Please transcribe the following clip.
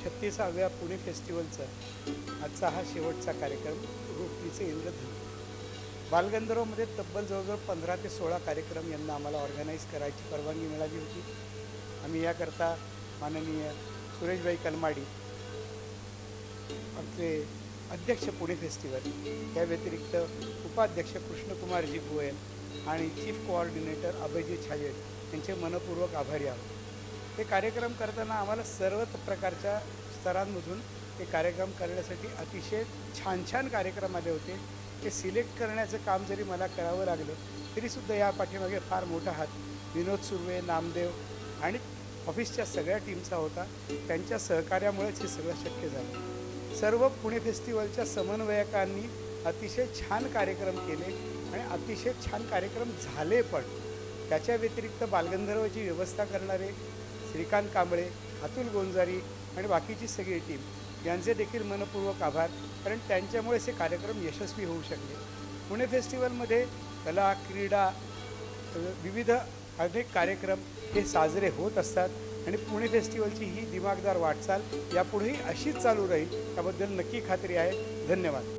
36व्या पुणे फेस्टिवलचा आजचा हा शेवटचा कार्यक्रम रोटरीचे इंद्रधनु. बालगंधर्वमध्ये तब्बल जवळजवळ 15 ते 16 कार्यक्रम यांना आम्हाला ऑर्गनाईज करायची परवानगी मिळाली होती. आम्ही याकरता माननीय सुरेशभाई कलमाडी आमचे अध्यक्ष पुणे फेस्टिवल, या व्यतिरिक्त उपाध्यक्ष कृष्णकुमारजी गोयल आणि चीफ कोऑर्डिनेटर अभयजी छाजेड यांचे मनपूर्वक आभारी आहोत. हे कार्यक्रम करताना आम्हाला सर्व प्रकारच्या स्तरांमधून हे कार्यक्रम करण्यासाठी अतिशय छान छान कार्यक्रम आले होते. ते सिलेक्ट करण्याचं काम जरी मला करावं लागलं तरीसुद्धा या पाठीमागे फार मोठा हात विनोद सुर्वे, नामदेव आणि ऑफिसच्या सगळ्या टीमचा होता. त्यांच्या सहकार्यामुळेच हे सगळं शक्य झालं. सर्व पुणे फेस्टिवलच्या समन्वयकांनी अतिशय छान कार्यक्रम केले आणि अतिशय छान कार्यक्रम झाले पण. त्याच्या व्यतिरिक्त बालगंधर्वची व्यवस्था करणारे श्रीकांत कांबळे, अतुल गोंजारी आणि बाकीची सगळी टीम यांचे देखील मनपूर्वक आभार, कारण त्यांच्यामुळेच हे कार्यक्रम यशस्वी होऊ शकले. पुणे फेस्टिवलमध्ये कला, क्रीडा, विविध अनेक कार्यक्रम हे साजरे होत असतात आणि पुणे फेस्टिवलची ही दिमागदार वाटचाल यापुढेही अशीच चालू राहील याबद्दल नक्की खात्री आहे. धन्यवाद.